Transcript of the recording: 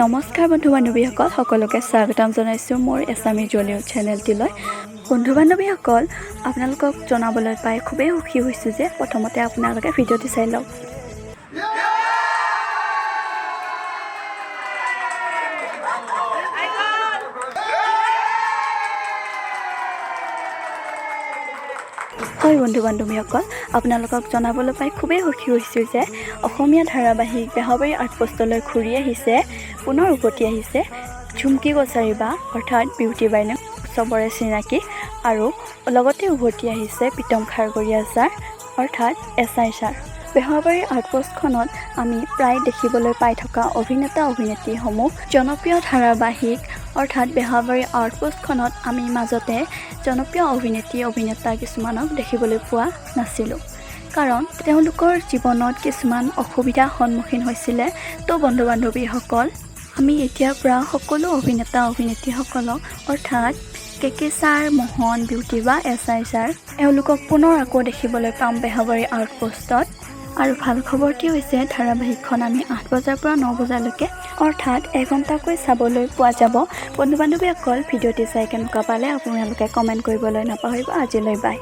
নমস্কাৰ বন্ধু বান্ধৱীসকল সকলোকে স্বাগতম জনাইছোঁ মোৰ এছামি জলিউড চেনেলটিলৈ। বন্ধু বান্ধৱীসকল আপোনালোকক জনাবলৈ পাই খুবেই সুখী হৈছোঁ যে প্ৰথমতে আপোনালোকে ভিডিঅ'টি চাই লওক। হয় বন্ধু বান্ধৱীসকল আপোনালোকক জনাবলৈ পাই খুবেই সুখী হৈছোঁ যে অসমীয়া ধাৰাবাহিক বেহাৰবাৰী আউটপোষ্টলৈ ঘূৰি আহিছে, পুনৰ উভতি আহিছে ঝুমকি কছাৰী বা অৰ্থাৎ বিউটি বাইনে চবৰে চিনাকি, আৰু লগতে উভতি আহিছে প্ৰীতম খাৰগৰীয়া ছাৰ অৰ্থাৎ এছআই ছাৰ। বেহাৰবাৰী আউটপোষ্টখনত আমি প্ৰায় দেখিবলৈ পাই থকা অভিনেতা অভিনেত্ৰীসমূহ জনপ্ৰিয় ধাৰাবাহিক অৰ্থাৎ বেহাৰবাৰী আউটপোষ্টখনত আমি মাজতে জনপ্ৰিয় অভিনেত্ৰী অভিনেতা কিছুমানক দেখিবলৈ পোৱা নাছিলোঁ, কাৰণ তেওঁলোকৰ জীৱনত কিছুমান অসুবিধাৰ সন্মুখীন হৈছিলে। তো বন্ধু বান্ধৱীসকল আমি এতিয়াৰ পৰা সকলো অভিনেতা অভিনেত্ৰীসকলক অৰ্থাৎ কে ছাৰ, মোহন, বিউটি বা এছআই ছাৰ এওঁলোকক পুনৰ আকৌ দেখিবলৈ পাম বেহাৰবাৰী আউটপোষ্টত। আৰু ভাল খবৰটি হৈছে ধাৰাবাহিকখন আমি 8 বজাৰ পৰা 9 বজালৈকে অৰ্থাৎ এঘণ্টাকৈ চাবলৈ পোৱা যাব। বন্ধু বান্ধৱীসকল ভিডিঅ'টি চাই কেনেকুৱা পালে আপোনালোকে কমেণ্ট কৰিবলৈ নাপাহৰিব। আজিলৈ বাই।